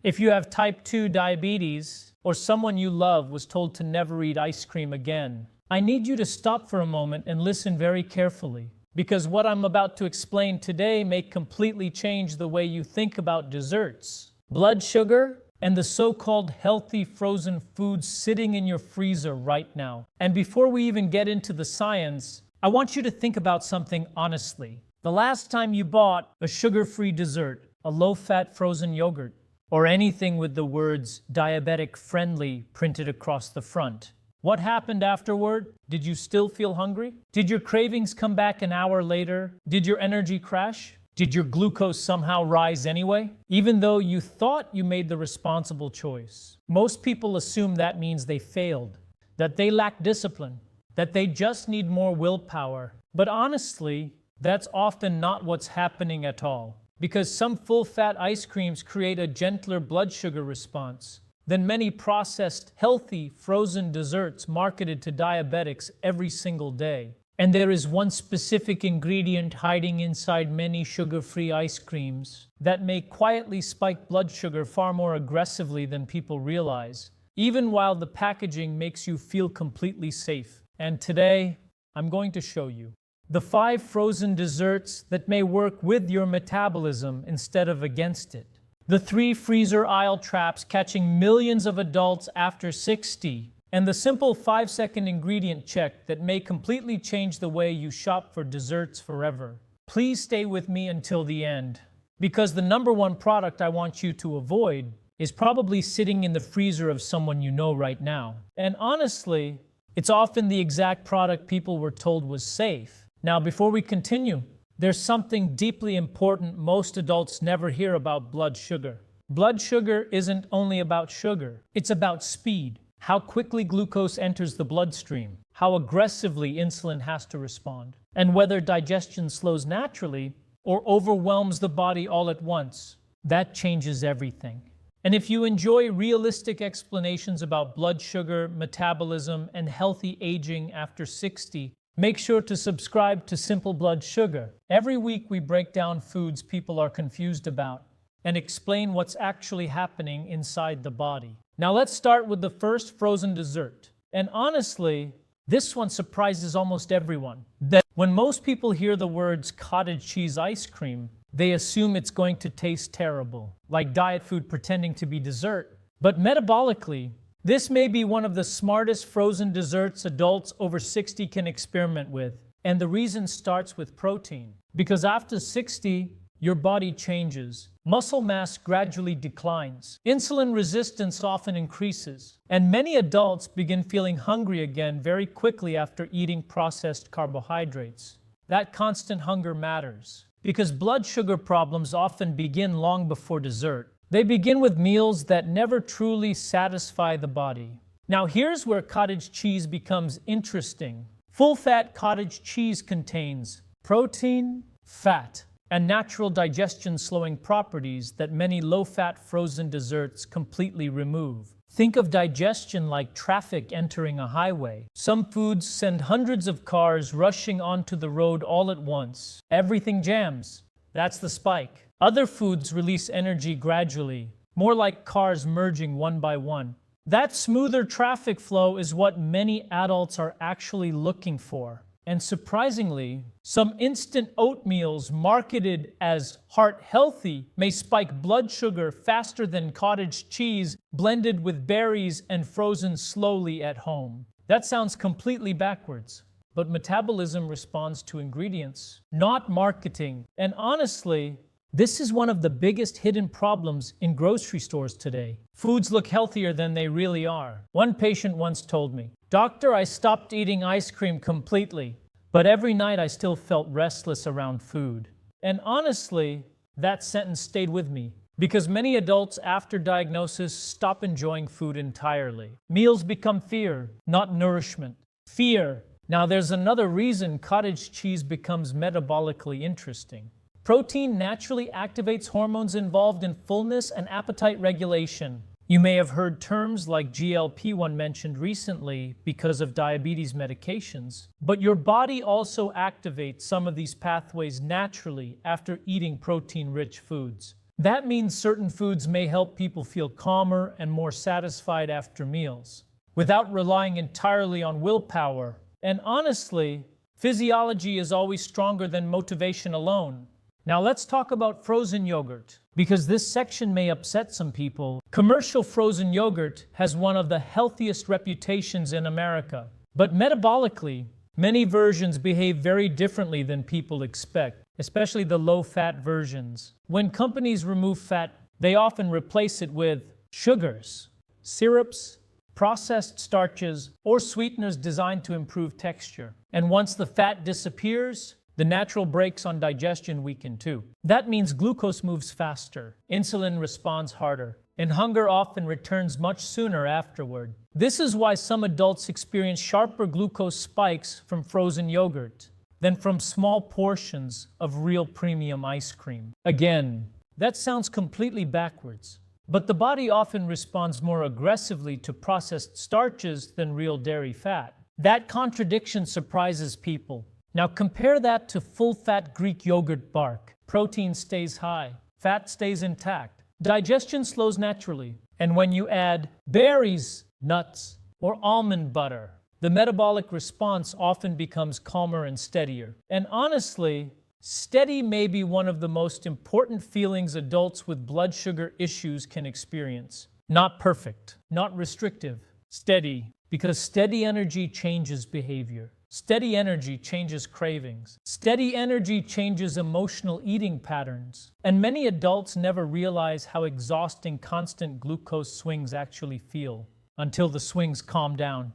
If you have type 2 diabetes, or someone you love was told to never eat ice cream again, I need you to stop for a moment and listen very carefully, because what I'm about to explain today may completely change the way you think about desserts, blood sugar, and the so-called healthy frozen foods sitting in your freezer right now. And before we even get into the science, I want you to think about something honestly. The last time you bought a sugar-free dessert, a low-fat frozen yogurt, or anything with the words diabetic friendly printed across the front, what happened afterward? Did you still feel hungry? Did your cravings come back an hour later? Did your energy crash? Did your glucose somehow rise anyway? Even though you thought you made the responsible choice. Most people assume that means they failed, that they lack discipline, that they just need more willpower. But honestly, that's often not what's happening at all. Because some full-fat ice creams create a gentler blood sugar response than many processed, healthy, frozen desserts marketed to diabetics every single day. And there is one specific ingredient hiding inside many sugar-free ice creams that may quietly spike blood sugar far more aggressively than people realize, even while the packaging makes you feel completely safe. And today, I'm going to show you the 5 frozen desserts that may work with your metabolism instead of against it. The 3 freezer aisle traps catching millions of adults after 60. And the simple 5-second ingredient check that may completely change the way you shop for desserts forever. Please stay with me until the end, because the #1 product I want you to avoid is probably sitting in the freezer of someone you know right now. And honestly, it's often the exact product people were told was safe. Now, before we continue, there's something deeply important most adults never hear about blood sugar. Blood sugar isn't only about sugar, it's about speed. How quickly glucose enters the bloodstream, how aggressively insulin has to respond, and whether digestion slows naturally or overwhelms the body all at once. That changes everything. And if you enjoy realistic explanations about blood sugar, metabolism, and healthy aging after 60, make sure to subscribe to Simple Blood Sugar. Every week we break down foods people are confused about and explain what's actually happening inside the body. Now let's start with the first frozen dessert. And honestly, this one surprises almost everyone. That when most people hear the words cottage cheese ice cream, they assume it's going to taste terrible, like diet food pretending to be dessert. But metabolically, this may be one of the smartest frozen desserts adults over 60 can experiment with. And the reason starts with protein. Because after 60, your body changes. Muscle mass gradually declines. Insulin resistance often increases. And many adults begin feeling hungry again very quickly after eating processed carbohydrates. That constant hunger matters, because blood sugar problems often begin long before dessert. They begin with meals that never truly satisfy the body. Now here's where cottage cheese becomes interesting. Full-fat cottage cheese contains protein, fat, and natural digestion-slowing properties that many low-fat frozen desserts completely remove. Think of digestion like traffic entering a highway. Some foods send hundreds of cars rushing onto the road all at once. Everything jams. That's the spike. Other foods release energy gradually, more like cars merging one by one. That smoother traffic flow is what many adults are actually looking for. And surprisingly, some instant oatmeals marketed as heart healthy may spike blood sugar faster than cottage cheese blended with berries and frozen slowly at home. That sounds completely backwards. But metabolism responds to ingredients, not marketing. And honestly, this is one of the biggest hidden problems in grocery stores today. Foods look healthier than they really are. One patient once told me, "Doctor, I stopped eating ice cream completely, but every night I still felt restless around food." And honestly, that sentence stayed with me, because many adults after diagnosis stop enjoying food entirely. Meals become fear, not nourishment. Fear. Now there's another reason cottage cheese becomes metabolically interesting. Protein naturally activates hormones involved in fullness and appetite regulation. You may have heard terms like GLP-1 mentioned recently because of diabetes medications, but your body also activates some of these pathways naturally after eating protein-rich foods. That means certain foods may help people feel calmer and more satisfied after meals, without relying entirely on willpower. And honestly, physiology is always stronger than motivation alone. Now let's talk about frozen yogurt, because this section may upset some people. Commercial frozen yogurt has one of the healthiest reputations in America. But metabolically, many versions behave very differently than people expect, especially the low-fat versions. When companies remove fat, they often replace it with sugars, syrups, processed starches, or sweeteners designed to improve texture. And once the fat disappears, the natural brakes on digestion weaken too. That means glucose moves faster, insulin responds harder, and hunger often returns much sooner afterward. This is why some adults experience sharper glucose spikes from frozen yogurt than from small portions of real premium ice cream. Again, that sounds completely backwards, but the body often responds more aggressively to processed starches than real dairy fat. That contradiction surprises people. Now compare that to full-fat Greek yogurt bark. Protein stays high, fat stays intact, digestion slows naturally. And when you add berries, nuts, or almond butter, the metabolic response often becomes calmer and steadier. And honestly, steady may be one of the most important feelings adults with blood sugar issues can experience. Not perfect, not restrictive, steady, because steady energy changes behavior. Steady energy changes cravings. Steady energy changes emotional eating patterns. And many adults never realize how exhausting constant glucose swings actually feel until the swings calm down.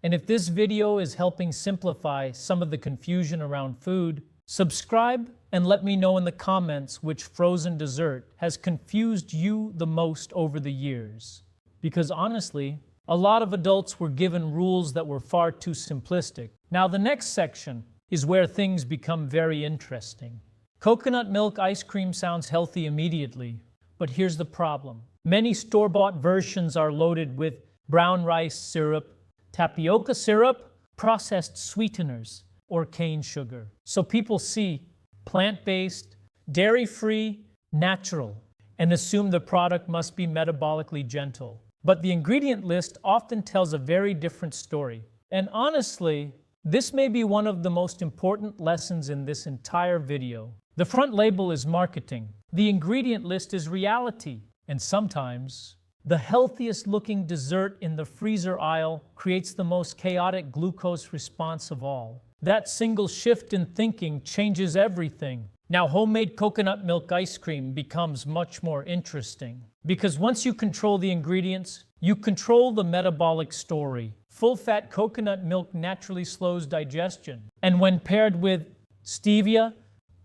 And if this video is helping simplify some of the confusion around food, subscribe and let me know in the comments which frozen dessert has confused you the most over the years. Because honestly, a lot of adults were given rules that were far too simplistic. Now the next section is where things become very interesting. Coconut milk ice cream sounds healthy immediately, but here's the problem. Many store-bought versions are loaded with brown rice syrup, tapioca syrup, processed sweeteners, or cane sugar. So people see plant-based, dairy-free, natural, and assume the product must be metabolically gentle. But the ingredient list often tells a very different story. And honestly, this may be one of the most important lessons in this entire video. The front label is marketing. The ingredient list is reality. And sometimes, the healthiest looking dessert in the freezer aisle creates the most chaotic glucose response of all. That single shift in thinking changes everything. Now, homemade coconut milk ice cream becomes much more interesting. Because once you control the ingredients, you control the metabolic story. Full-fat coconut milk naturally slows digestion. And when paired with stevia,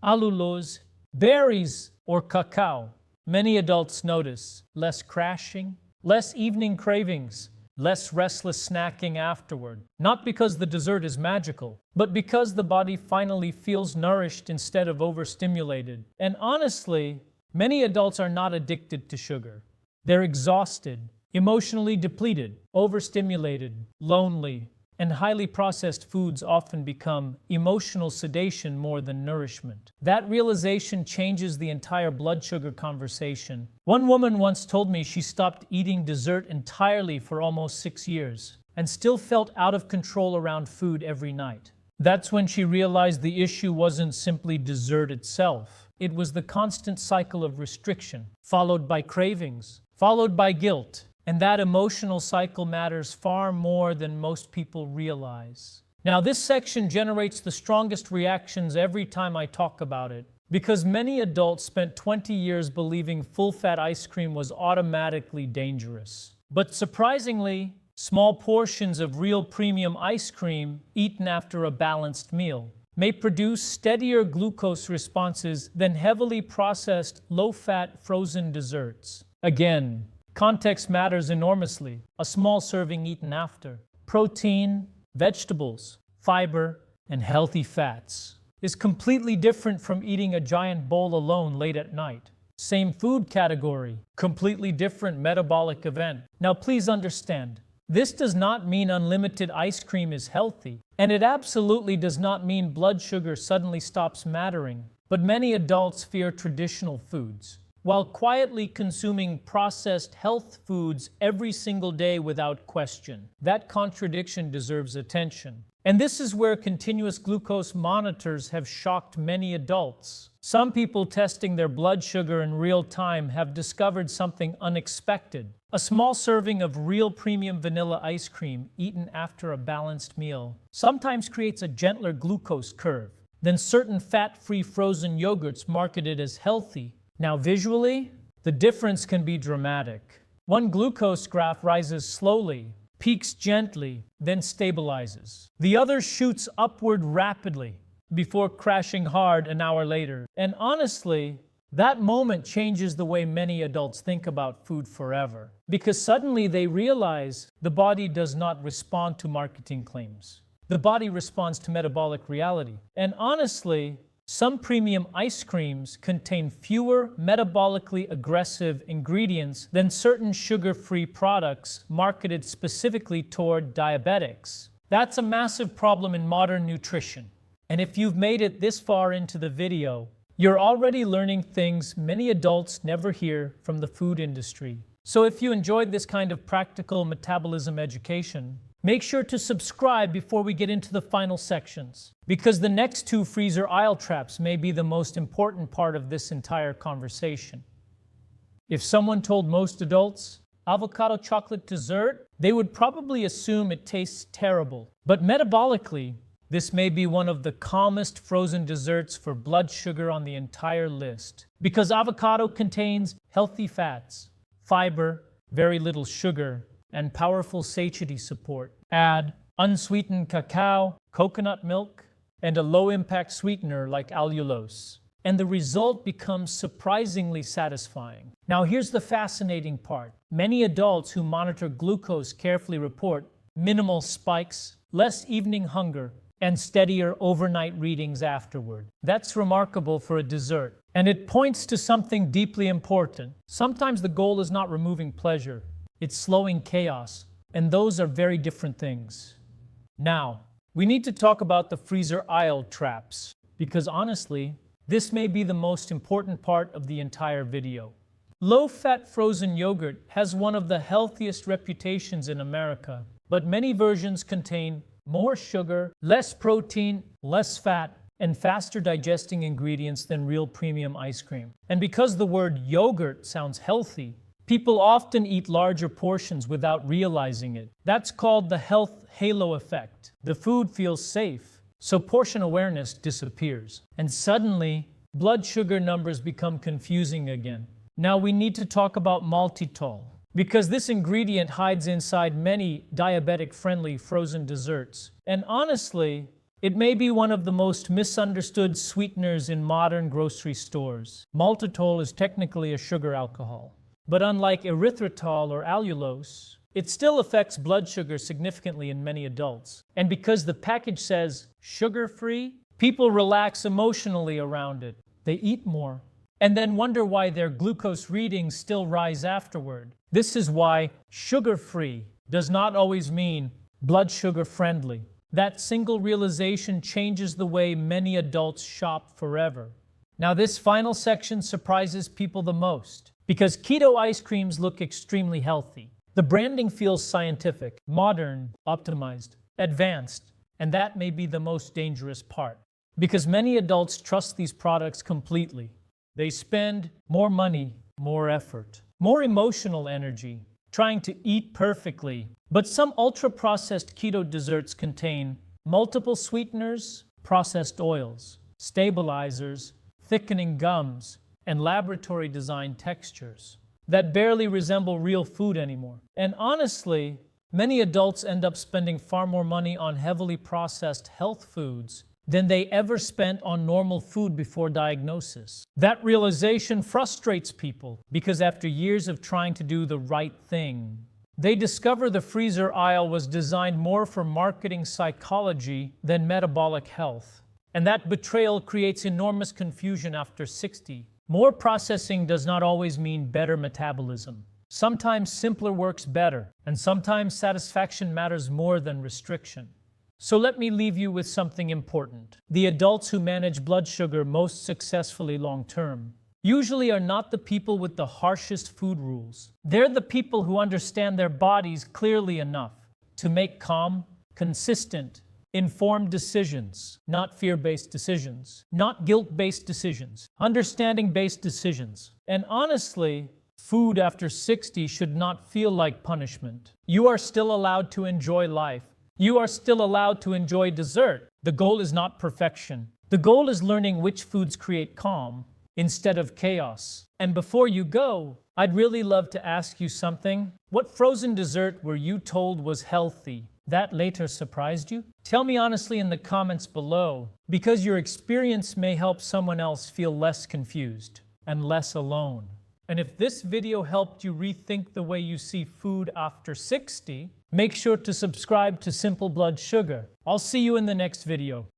allulose, berries, or cacao, many adults notice less crashing, less evening cravings, less restless snacking afterward. Not because the dessert is magical, but because the body finally feels nourished instead of overstimulated. And honestly, many adults are not addicted to sugar. They're exhausted, emotionally depleted, overstimulated, lonely, and highly processed foods often become emotional sedation more than nourishment. That realization changes the entire blood sugar conversation. One woman once told me she stopped eating dessert entirely for almost 6 years and still felt out of control around food every night. That's when she realized the issue wasn't simply dessert itself. It was the constant cycle of restriction, followed by cravings, followed by guilt. And that emotional cycle matters far more than most people realize. Now, this section generates the strongest reactions every time I talk about it, because many adults spent 20 years believing full-fat ice cream was automatically dangerous. But surprisingly, small portions of real premium ice cream eaten after a balanced meal may produce steadier glucose responses than heavily processed, low-fat frozen desserts. Again, context matters enormously. A small serving eaten after protein, vegetables, fiber, and healthy fats is completely different from eating a giant bowl alone late at night. Same food category, completely different metabolic event. Now please understand, this does not mean unlimited ice cream is healthy, and it absolutely does not mean blood sugar suddenly stops mattering. But many adults fear traditional foods. while quietly consuming processed health foods every single day without question. That contradiction deserves attention. And this is where continuous glucose monitors have shocked many adults. Some people testing their blood sugar in real time have discovered something unexpected. A small serving of real premium vanilla ice cream eaten after a balanced meal sometimes creates a gentler glucose curve than certain fat-free frozen yogurts marketed as healthy. Now visually, the difference can be dramatic. One glucose graph rises slowly, peaks gently, then stabilizes. The other shoots upward rapidly before crashing hard an hour later. And honestly, that moment changes the way many adults think about food forever, because suddenly they realize the body does not respond to marketing claims. The body responds to metabolic reality. And honestly, some premium ice creams contain fewer metabolically aggressive ingredients than certain sugar-free products marketed specifically toward diabetics. That's a massive problem in modern nutrition. And if you've made it this far into the video, you're already learning things many adults never hear from the food industry. So if you enjoyed this kind of practical metabolism education, make sure to subscribe before we get into the final sections, because the next two freezer aisle traps may be the most important part of this entire conversation. If someone told most adults avocado chocolate dessert, they would probably assume it tastes terrible. But metabolically, this may be one of the calmest frozen desserts for blood sugar on the entire list, because avocado contains healthy fats, fiber, very little sugar, and powerful satiety support. Add unsweetened cacao, coconut milk, and a low-impact sweetener like allulose, and the result becomes surprisingly satisfying. Now here's the fascinating part. Many adults who monitor glucose carefully report minimal spikes, less evening hunger, and steadier overnight readings afterward. That's remarkable for a dessert, and it points to something deeply important. Sometimes the goal is not removing pleasure, it's slowing chaos, and those are very different things. Now, we need to talk about the freezer aisle traps, because honestly, this may be the most important part of the entire video. Low-fat frozen yogurt has one of the healthiest reputations in America, but many versions contain more sugar, less protein, less fat, and faster digesting ingredients than real premium ice cream. And because the word yogurt sounds healthy, people often eat larger portions without realizing it. That's called the health halo effect. The food feels safe, so portion awareness disappears. And suddenly, blood sugar numbers become confusing again. Now we need to talk about maltitol, because this ingredient hides inside many diabetic-friendly frozen desserts. And honestly, it may be one of the most misunderstood sweeteners in modern grocery stores. Maltitol is technically a sugar alcohol, but unlike erythritol or allulose, it still affects blood sugar significantly in many adults. And because the package says sugar-free, people relax emotionally around it. They eat more, and then wonder why their glucose readings still rise afterward. This is why sugar-free does not always mean blood sugar-friendly. That single realization changes the way many adults shop forever. Now this final section surprises people the most, because keto ice creams look extremely healthy. The branding feels scientific, modern, optimized, advanced, and that may be the most dangerous part, because many adults trust these products completely. They spend more money, more effort, more emotional energy, trying to eat perfectly. But some ultra-processed keto desserts contain multiple sweeteners, processed oils, stabilizers, thickening gums, and laboratory-designed textures that barely resemble real food anymore. And honestly, many adults end up spending far more money on heavily processed health foods than they ever spent on normal food before diagnosis. That realization frustrates people because after years of trying to do the right thing, they discover the freezer aisle was designed more for marketing psychology than metabolic health. And that betrayal creates enormous confusion after 60. More processing does not always mean better metabolism. Sometimes simpler works better, and sometimes satisfaction matters more than restriction. So let me leave you with something important. The adults who manage blood sugar most successfully long-term usually are not the people with the harshest food rules. They're the people who understand their bodies clearly enough to make calm, consistent, informed decisions, not fear-based decisions, not guilt-based decisions, understanding-based decisions. And honestly, food after 60 should not feel like punishment. You are still allowed to enjoy life. You are still allowed to enjoy dessert. The goal is not perfection. The goal is learning which foods create calm instead of chaos. And before you go, I'd really love to ask you something. What frozen dessert were you told was healthy that later surprised you? Tell me honestly in the comments below, because your experience may help someone else feel less confused and less alone. And if this video helped you rethink the way you see food after 60, make sure to subscribe to Simple Blood Sugar. I'll see you in the next video.